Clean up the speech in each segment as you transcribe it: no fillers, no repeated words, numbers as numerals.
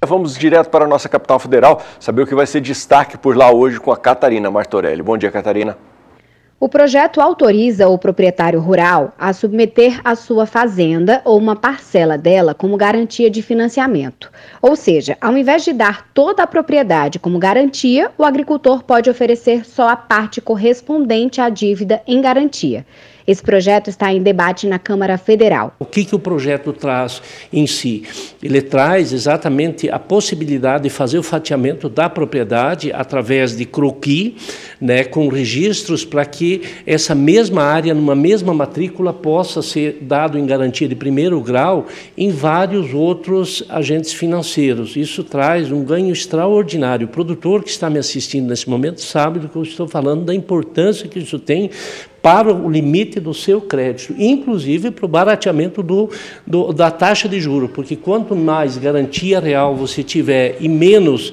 Vamos direto para a nossa capital federal, saber o que vai ser destaque por lá hoje com a Catarina Martorelli. Bom dia, Catarina. O projeto autoriza o proprietário rural a submeter a sua fazenda ou uma parcela dela como garantia de financiamento. Ou seja, ao invés de dar toda a propriedade como garantia, o agricultor pode oferecer só a parte correspondente à dívida em garantia. Esse projeto está em debate na Câmara Federal. O que o projeto traz em si? Ele traz exatamente a possibilidade de fazer o fatiamento da propriedade através de croquis, né, com registros para que essa mesma área, numa mesma matrícula, possa ser dado em garantia de primeiro grau em vários outros agentes financeiros. Isso traz um ganho extraordinário. O produtor que está me assistindo nesse momento sabe do que eu estou falando, da importância que isso tem para o limite do seu crédito, inclusive para o barateamento da taxa de juros, porque quanto mais garantia real você tiver e menos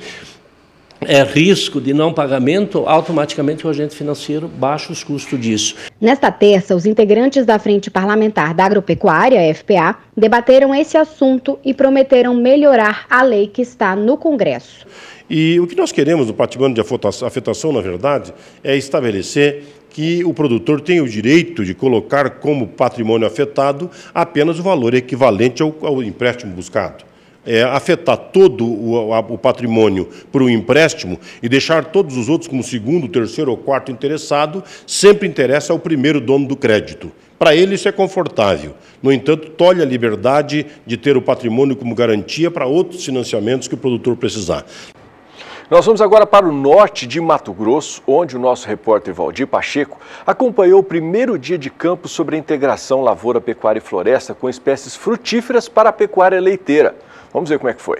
risco de não pagamento, automaticamente o agente financeiro baixa os custos disso. Nesta terça, os integrantes da Frente Parlamentar da Agropecuária, FPA, debateram esse assunto e prometeram melhorar a lei que está no Congresso. E o que nós queremos no patrimônio de afetação, na verdade, é estabelecer que o produtor tem o direito de colocar como patrimônio afetado apenas o valor equivalente ao empréstimo buscado. Afetar todo o patrimônio por um empréstimo e deixar todos os outros como segundo, terceiro ou quarto interessado, sempre interessa ao primeiro dono do crédito. Para ele isso é confortável. No entanto, tolhe a liberdade de ter o patrimônio como garantia para outros financiamentos que o produtor precisar. Nós vamos agora para o norte de Mato Grosso, onde o nosso repórter Valdir Pacheco acompanhou o primeiro dia de campo sobre a integração lavoura, pecuária e floresta com espécies frutíferas para a pecuária leiteira. Vamos ver como é que foi.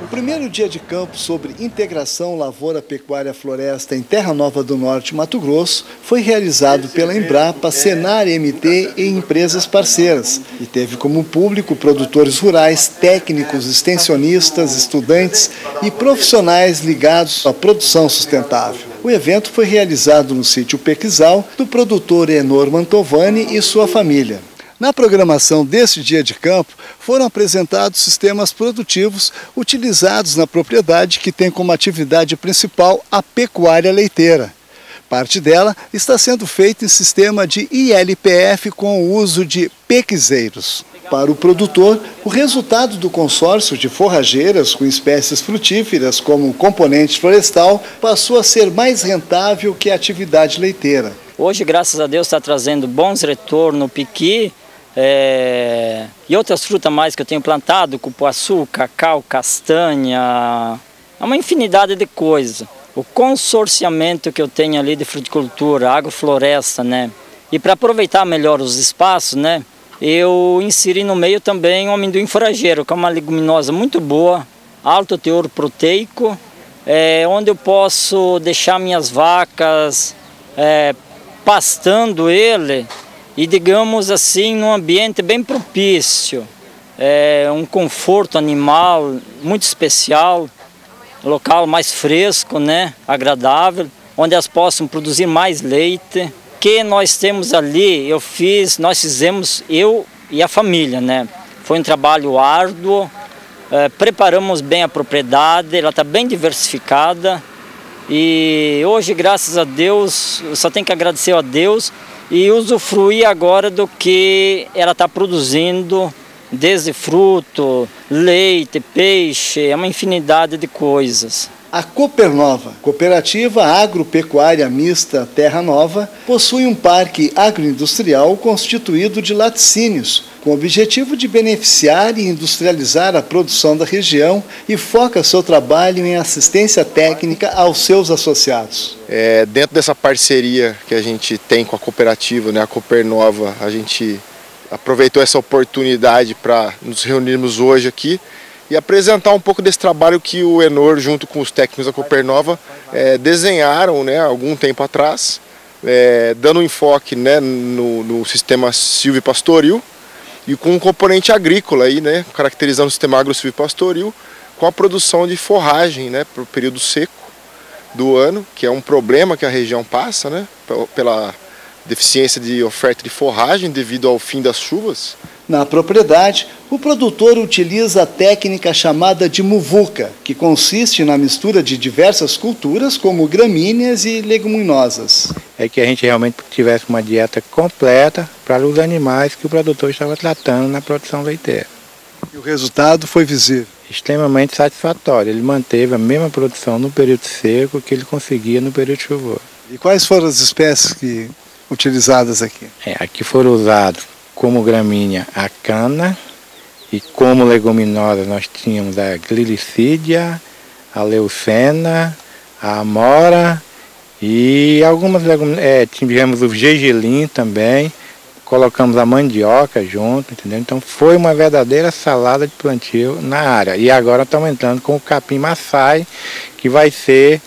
O primeiro dia de campo sobre integração lavoura, pecuária, floresta em Terra Nova do Norte, Mato Grosso, foi realizado pela Embrapa, Senar MT e empresas parceiras e teve como público produtores rurais, técnicos, extensionistas, estudantes e profissionais ligados à produção sustentável. O evento foi realizado no sítio Pequizal do produtor Enor Mantovani e sua família. Na programação deste dia de campo, foram apresentados sistemas produtivos utilizados na propriedade que tem como atividade principal a pecuária leiteira. Parte dela está sendo feita em sistema de ILPF com o uso de pequizeiros. Para o produtor, o resultado do consórcio de forrageiras com espécies frutíferas como componente florestal passou a ser mais rentável que a atividade leiteira. Hoje, graças a Deus, está trazendo bons retornos, piqui, e outras frutas mais que eu tenho plantado, cupuaçu, cacau, castanha, é uma infinidade de coisas. O consorciamento que eu tenho ali de fruticultura, agrofloresta, né? E para aproveitar melhor os espaços, né? Eu inseri no meio também o amendoim forageiro, que é uma leguminosa muito boa, alto teor proteico, onde eu posso deixar minhas vacas pastando ele, e digamos assim, num ambiente bem propício, um conforto animal muito especial, local mais fresco, né, agradável, onde elas possam produzir mais leite. O que nós temos ali, nós fizemos, eu e a família, né, foi um trabalho árduo, preparamos bem a propriedade, ela está bem diversificada e hoje, graças a Deus, eu só tenho que agradecer a Deus e usufruir agora do que ela está produzindo, desde fruto, leite, peixe, é uma infinidade de coisas. A Copernova, Cooperativa Agropecuária Mista Terra Nova, possui um parque agroindustrial constituído de laticínios, com o objetivo de beneficiar e industrializar a produção da região e foca seu trabalho em assistência técnica aos seus associados. Dentro dessa parceria que a gente tem com a cooperativa, né, a Copernova, a gente aproveitou essa oportunidade para nos reunirmos hoje aqui e apresentar um pouco desse trabalho que o Enor, junto com os técnicos da Copernova, desenharam, né, algum tempo atrás, dando um enfoque, né, no sistema silvipastoril e com um componente agrícola, aí, né, caracterizando o sistema agro-silvipastoril com a produção de forragem, né, para o período seco do ano, que é um problema que a região passa, né, deficiência de oferta de forragem devido ao fim das chuvas. Na propriedade, o produtor utiliza a técnica chamada de muvuca, que consiste na mistura de diversas culturas, como gramíneas e leguminosas. É que a gente realmente tivesse uma dieta completa para os animais que o produtor estava tratando na produção leiteira. E o resultado foi visível? Extremamente satisfatório. Ele manteve a mesma produção no período seco que ele conseguia no período chuvoso. E quais foram as espécies utilizadas aqui? Aqui foram usados como gramínea a cana e como leguminosa nós tínhamos a glicídia, a leucena, a amora e algumas leguminosas, tivemos o gergelim também, colocamos a mandioca junto, entendeu? Então foi uma verdadeira salada de plantio na área. E agora estamos entrando com o capim maçai, que vai ser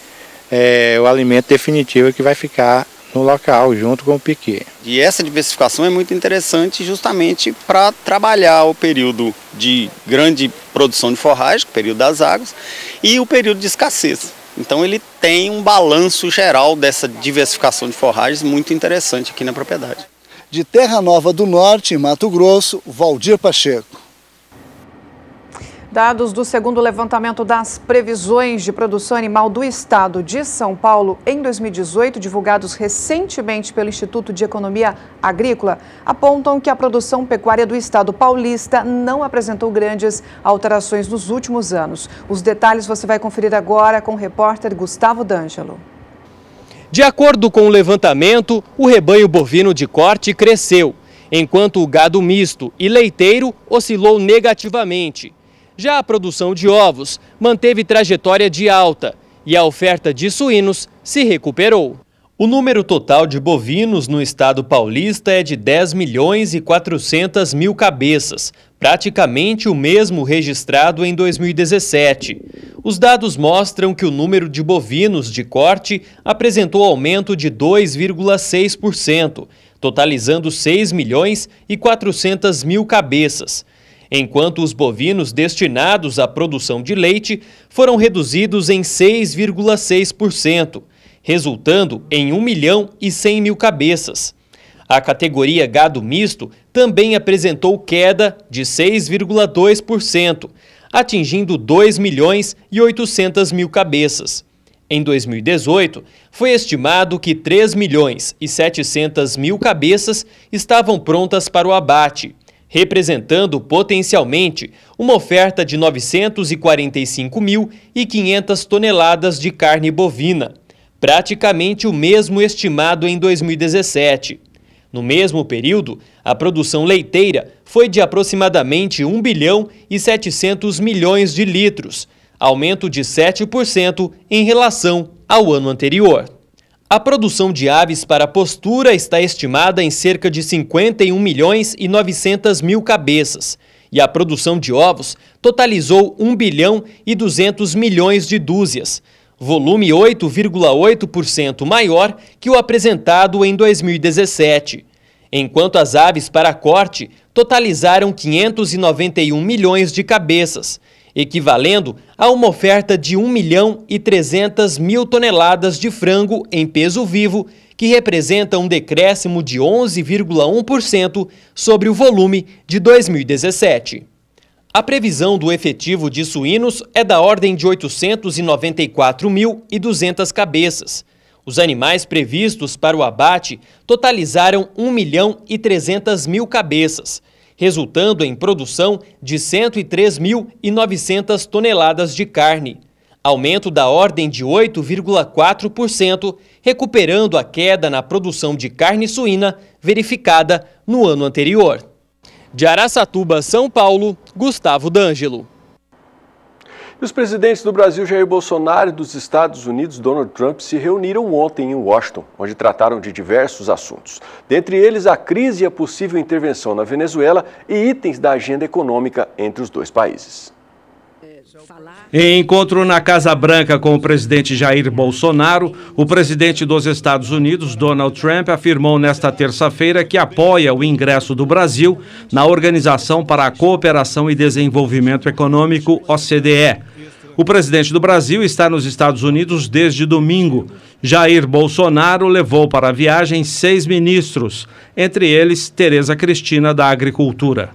o alimento definitivo que vai ficar no local, junto com o piquê. E essa diversificação é muito interessante justamente para trabalhar o período de grande produção de forragem, o período das águas, e o período de escassez. Então ele tem um balanço geral dessa diversificação de forragens muito interessante aqui na propriedade. De Terra Nova do Norte, em Mato Grosso, Valdir Pacheco. Dados do segundo levantamento das previsões de produção animal do estado de São Paulo em 2018, divulgados recentemente pelo Instituto de Economia Agrícola, apontam que a produção pecuária do estado paulista não apresentou grandes alterações nos últimos anos. Os detalhes você vai conferir agora com o repórter Gustavo D'Angelo. De acordo com o levantamento, o rebanho bovino de corte cresceu, enquanto o gado misto e leiteiro oscilou negativamente. Já a produção de ovos manteve trajetória de alta e a oferta de suínos se recuperou. O número total de bovinos no estado paulista é de 10.400.000 cabeças, praticamente o mesmo registrado em 2017. Os dados mostram que o número de bovinos de corte apresentou aumento de 2,6%, totalizando 6.400.000 cabeças, enquanto os bovinos destinados à produção de leite foram reduzidos em 6,6%, resultando em 1.100.000 cabeças. A categoria gado misto também apresentou queda de 6,2%, atingindo 2.800.000 cabeças. Em 2018, foi estimado que 3.700.000 cabeças estavam prontas para o abate, representando potencialmente uma oferta de 945.500 toneladas de carne bovina, praticamente o mesmo estimado em 2017. No mesmo período, a produção leiteira foi de aproximadamente 1,7 bilhão de litros, aumento de 7% em relação ao ano anterior. A produção de aves para postura está estimada em cerca de 51.900.000 cabeças e a produção de ovos totalizou 1,2 bilhão de dúzias, volume 8,8% maior que o apresentado em 2017, enquanto as aves para corte totalizaram 591 milhões de cabeças, equivalendo a uma oferta de 1.300.000 toneladas de frango em peso vivo, que representa um decréscimo de 11,1% sobre o volume de 2017. A previsão do efetivo de suínos é da ordem de 894.200 cabeças. Os animais previstos para o abate totalizaram 1.300.000 cabeças, resultando em produção de 103.900 toneladas de carne, aumento da ordem de 8,4%, recuperando a queda na produção de carne suína verificada no ano anterior. De Araçatuba, São Paulo, Gustavo D'Angelo. E os presidentes do Brasil, Jair Bolsonaro, e dos Estados Unidos, Donald Trump, se reuniram ontem em Washington, onde trataram de diversos assuntos. Dentre eles, a crise e a possível intervenção na Venezuela e itens da agenda econômica entre os dois países. Em encontro na Casa Branca com o presidente Jair Bolsonaro, o presidente dos Estados Unidos, Donald Trump, afirmou nesta terça-feira que apoia o ingresso do Brasil na Organização para a Cooperação e Desenvolvimento Econômico, OCDE. O presidente do Brasil está nos Estados Unidos desde domingo. Jair Bolsonaro levou para a viagem 6 ministros, entre eles Tereza Cristina, da Agricultura.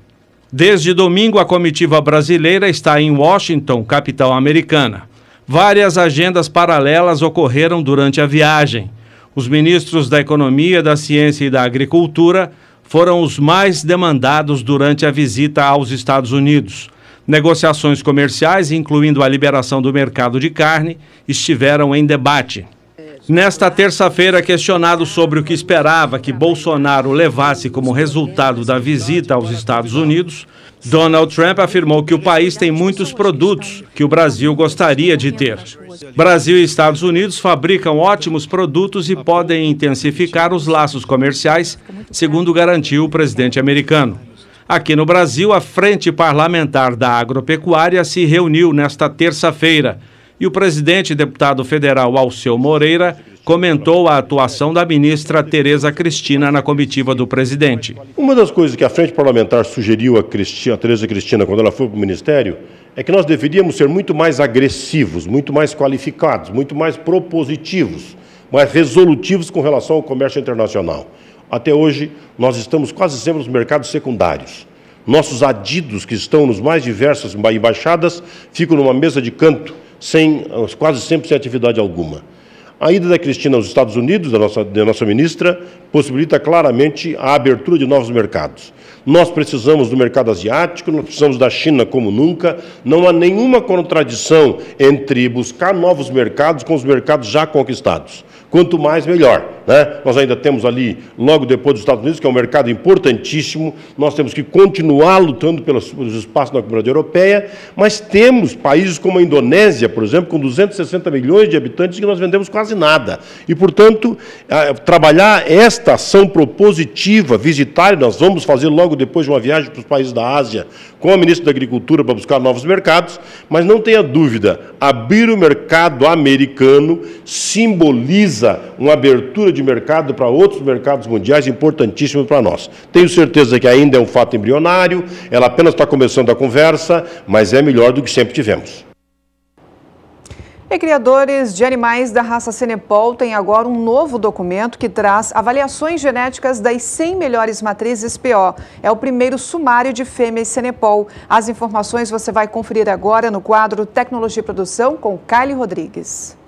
Desde domingo, a comitiva brasileira está em Washington, capital americana. Várias agendas paralelas ocorreram durante a viagem. Os ministros da Economia, da Ciência e da Agricultura foram os mais demandados durante a visita aos Estados Unidos. Negociações comerciais, incluindo a liberação do mercado de carne, estiveram em debate. Nesta terça-feira, questionado sobre o que esperava que Bolsonaro levasse como resultado da visita aos Estados Unidos, Donald Trump afirmou que o país tem muitos produtos que o Brasil gostaria de ter. Brasil e Estados Unidos fabricam ótimos produtos e podem intensificar os laços comerciais, segundo garantiu o presidente americano. Aqui no Brasil, a Frente Parlamentar da Agropecuária se reuniu nesta terça-feira e o presidente e deputado federal Alceu Moreira comentou a atuação da ministra Tereza Cristina na comitiva do presidente. Uma das coisas que a Frente Parlamentar sugeriu a Tereza Cristina quando ela foi para o Ministério é que nós deveríamos ser muito mais agressivos, muito mais qualificados, muito mais propositivos, mais resolutivos com relação ao comércio internacional. Até hoje, nós estamos quase sempre nos mercados secundários. Nossos adidos, que estão nos mais diversas embaixadas, ficam numa mesa de canto, quase sempre sem atividade alguma. A ida da Cristina aos Estados Unidos, da nossa ministra, possibilita claramente a abertura de novos mercados. Nós precisamos do mercado asiático, nós precisamos da China como nunca. Não há nenhuma contradição entre buscar novos mercados com os mercados já conquistados. Quanto mais, melhor, né? Nós ainda temos ali, logo depois dos Estados Unidos, que é um mercado importantíssimo, nós temos que continuar lutando pelos espaços na Comunidade Europeia, mas temos países como a Indonésia, por exemplo, com 260 milhões de habitantes, que nós vendemos quase nada. E, portanto, trabalhar esta ação propositiva, visitar, nós vamos fazer logo depois de uma viagem para os países da Ásia, com a ministra da Agricultura para buscar novos mercados, mas não tenha dúvida, abrir o mercado americano simboliza uma abertura de mercado para outros mercados mundiais importantíssimo para nós. Tenho certeza que ainda é um fato embrionário, ela apenas está começando a conversa, mas é melhor do que sempre tivemos. E criadores de animais da raça Cenepol têm agora um novo documento que traz avaliações genéticas das 100 melhores matrizes PO. É o primeiro sumário de fêmeas Cenepol. As informações você vai conferir agora no quadro Tecnologia e Produção com Kylie Rodrigues.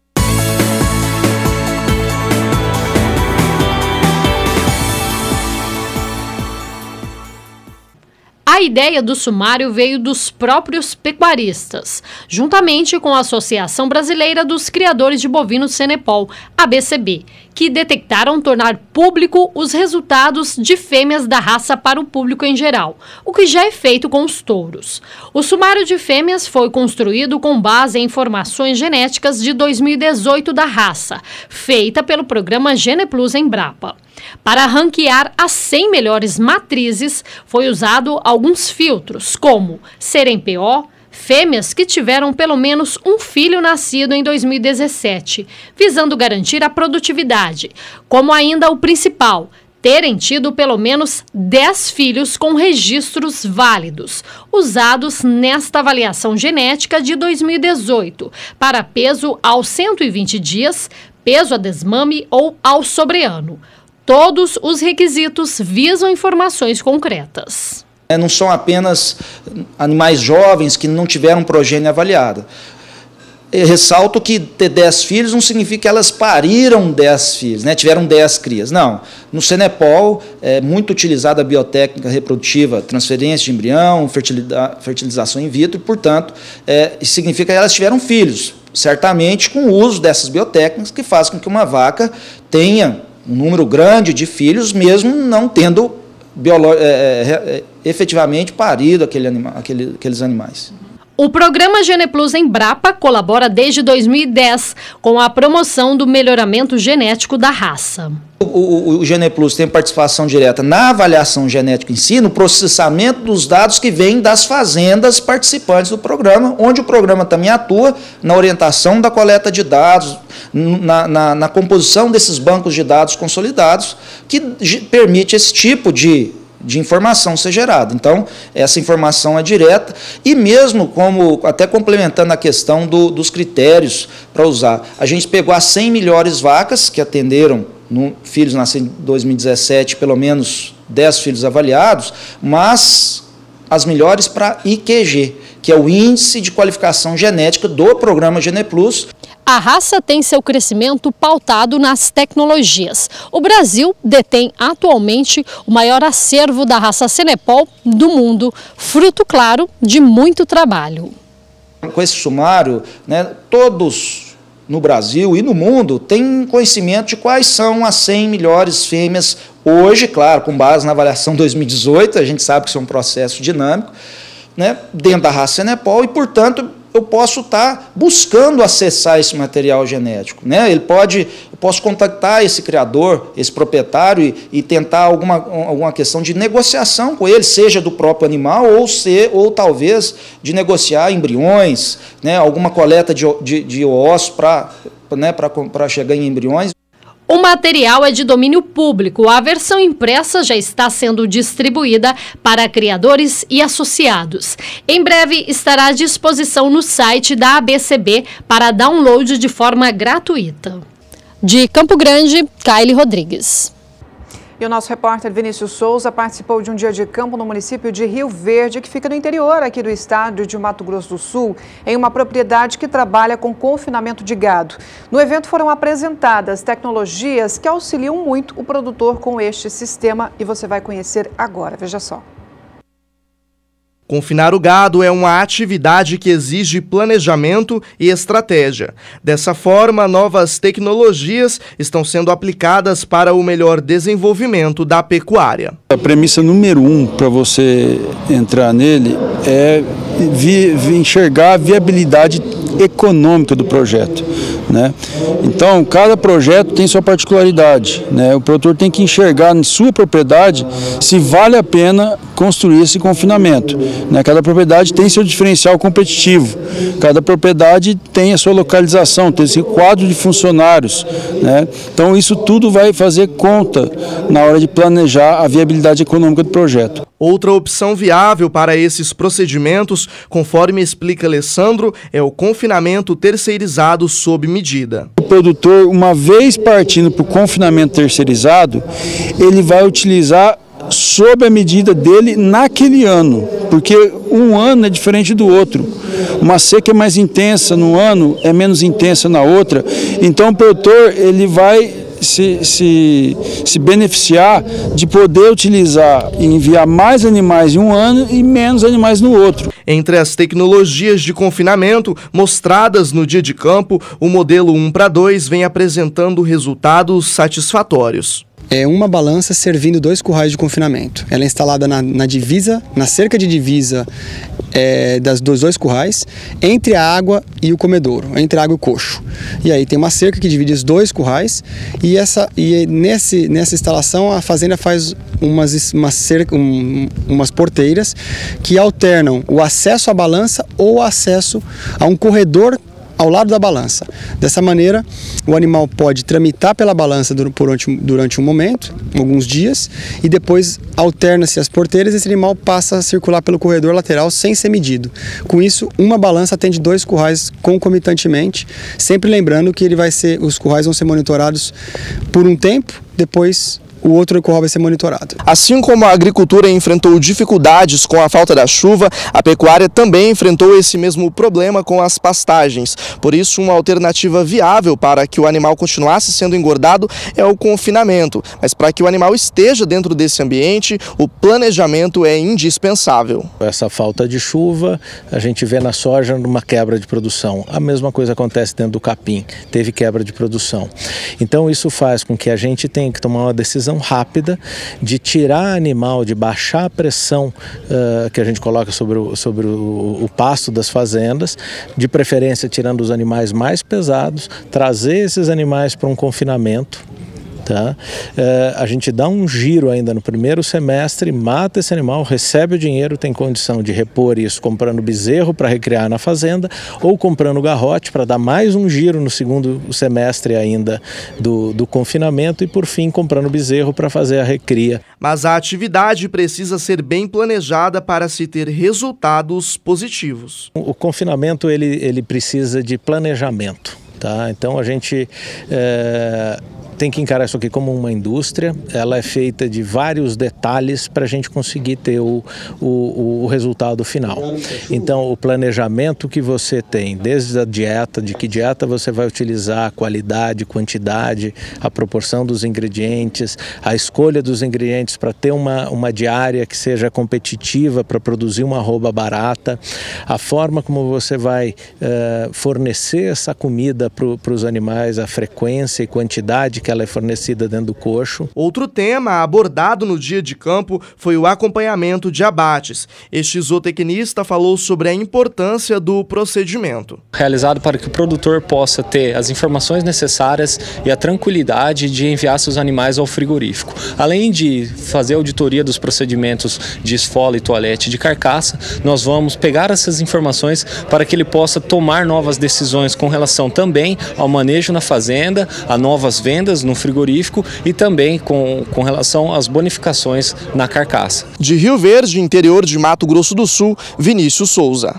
A ideia do sumário veio dos próprios pecuaristas, juntamente com a Associação Brasileira dos Criadores de Bovinos Cenepol, ABCB, que detectaram tornar público os resultados de fêmeas da raça para o público em geral, o que já é feito com os touros. O sumário de fêmeas foi construído com base em informações genéticas de 2018 da raça, feita pelo programa GenePlus Embrapa. Para ranquear as 100 melhores matrizes, foi usado alguns filtros, como serem PO, fêmeas que tiveram pelo menos um filho nascido em 2017, visando garantir a produtividade, como ainda o principal, terem tido pelo menos 10 filhos com registros válidos, usados nesta avaliação genética de 2018, para peso aos 120 dias, peso a desmame ou ao sobreano. Todos os requisitos visam informações concretas. Não são apenas animais jovens que não tiveram progênie avaliada. Eu ressalto que ter 10 filhos não significa que elas pariram 10 filhos, né? Tiveram 10 crias. Não. No Cenepol é muito utilizada a biotécnica reprodutiva, transferência de embrião, fertilização in vitro, e, portanto, isso significa que elas tiveram filhos, certamente com o uso dessas biotécnicas que faz com que uma vaca tenha um número grande de filhos, mesmo não tendo efetivamente parido aqueles animais. O programa GenePlus Embrapa colabora desde 2010 com a promoção do melhoramento genético da raça. O GenePlus tem participação direta na avaliação genética em si, no processamento dos dados que vêm das fazendas participantes do programa, onde o programa também atua na orientação da coleta de dados, na composição desses bancos de dados consolidados, que permite esse tipo de de informação ser gerada. Então, essa informação é direta e mesmo como, até complementando a questão dos critérios para usar, a gente pegou as 100 melhores vacas que atenderam filhos nascidos em 2017, pelo menos 10 filhos avaliados, mas as melhores para IQG, que é o Índice de Qualificação Genética do programa GenePlus. A raça tem seu crescimento pautado nas tecnologias. O Brasil detém atualmente o maior acervo da raça Cenepol do mundo, fruto, claro, de muito trabalho. Com esse sumário, né, todos no Brasil e no mundo têm conhecimento de quais são as 100 melhores fêmeas hoje, claro, com base na avaliação 2018, a gente sabe que isso é um processo dinâmico, né, dentro da raça Cenepol e, portanto, eu posso estar buscando acessar esse material genético, né? Eu posso contactar esse criador, esse proprietário e tentar alguma questão de negociação com ele, seja do próprio animal ou talvez de negociar embriões, né? Alguma coleta de ossos para chegar em embriões. O material é de domínio público. A versão impressa já está sendo distribuída para criadores e associados. Em breve estará à disposição no site da ABCB para download de forma gratuita. De Campo Grande, Kaile Rodrigues. E o nosso repórter Vinícius Souza participou de um dia de campo no município de Rio Verde, que fica no interior aqui do estado de Mato Grosso do Sul, em uma propriedade que trabalha com confinamento de gado. No evento foram apresentadas tecnologias que auxiliam muito o produtor com este sistema e você vai conhecer agora, veja só. Confinar o gado é uma atividade que exige planejamento e estratégia. Dessa forma, novas tecnologias estão sendo aplicadas para o melhor desenvolvimento da pecuária. A premissa número 1 para você entrar nele é enxergar a viabilidade econômica do projeto, né? Então, cada projeto tem sua particularidade, né? O produtor tem que enxergar em sua propriedade se vale a pena construir esse confinamento, né? Cada propriedade tem seu diferencial competitivo, cada propriedade tem a sua localização, tem esse quadro de funcionários, né? Então, isso tudo vai fazer conta na hora de planejar a viabilidade econômica do projeto. Outra opção viável para esses procedimentos, conforme explica Alessandro, é o confinamento terceirizado sob medida. O produtor, uma vez partindo para o confinamento terceirizado, ele vai utilizar sob a medida dele naquele ano, porque um ano é diferente do outro. Uma seca é mais intensa num ano, é menos intensa na outra. Então o produtor ele vai se beneficiar de poder utilizar e enviar mais animais em um ano e menos animais no outro. Entre as tecnologias de confinamento mostradas no dia de campo, o modelo 1:2 vem apresentando resultados satisfatórios. É uma balança servindo 2 currais de confinamento. Ela é instalada na divisa, na cerca de divisa dos 2 currais, entre a água e o comedouro, entre a água e o coxo. E aí tem uma cerca que divide os 2 currais e nessa instalação a fazenda faz umas porteiras que alternam o acesso à balança ou o acesso a um corredor ao lado da balança. Dessa maneira, o animal pode tramitar pela balança durante um momento, alguns dias, e depois alterna-se as porteiras e esse animal passa a circular pelo corredor lateral sem ser medido. Com isso, uma balança atende 2 currais concomitantemente, sempre lembrando que os currais vão ser monitorados por um tempo, depois o outro curral vai ser monitorado. Assim como a agricultura enfrentou dificuldades com a falta da chuva, a pecuária também enfrentou esse mesmo problema com as pastagens. Por isso, uma alternativa viável para que o animal continuasse sendo engordado é o confinamento. Mas para que o animal esteja dentro desse ambiente, o planejamento é indispensável. Essa falta de chuva, a gente vê na soja uma quebra de produção. A mesma coisa acontece dentro do capim, teve quebra de produção. Então isso faz com que a gente tenha que tomar uma decisão rápida de tirar animal, de baixar a pressão que a gente coloca sobre o pasto das fazendas, de preferência tirando os animais mais pesados, trazer esses animais para um confinamento Tá? A gente dá um giro ainda no primeiro semestre, mata esse animal, recebe o dinheiro, tem condição de repor isso comprando bezerro para recriar na fazenda ou comprando garrote para dar mais um giro no segundo semestre ainda do confinamento e por fim comprando bezerro para fazer a recria. Mas a atividade precisa ser bem planejada para se ter resultados positivos. O confinamento ele precisa de planejamento. Tá? Então a gente tem que encarar isso aqui como uma indústria, ela é feita de vários detalhes para a gente conseguir ter o resultado final. Então o planejamento que você tem, desde a dieta, de que dieta você vai utilizar, qualidade, quantidade, a proporção dos ingredientes, a escolha dos ingredientes para ter uma diária que seja competitiva para produzir uma arroba barata, a forma como você vai fornecer essa comida para os animais, a frequência e quantidade que ela é fornecida dentro do coxo. Outro tema abordado no dia de campo foi o acompanhamento de abates. Este zootecnista falou sobre a importância do procedimento. Realizado para que o produtor possa ter as informações necessárias e a tranquilidade de enviar seus animais ao frigorífico. Além de fazer a auditoria dos procedimentos de esfola e toalete de carcaça, nós vamos pegar essas informações para que ele possa tomar novas decisões com relação também ao manejo na fazenda, a novas vendas no frigorífico e também com relação às bonificações na carcaça. De Rio Verde, interior de Mato Grosso do Sul, Vinícius Souza.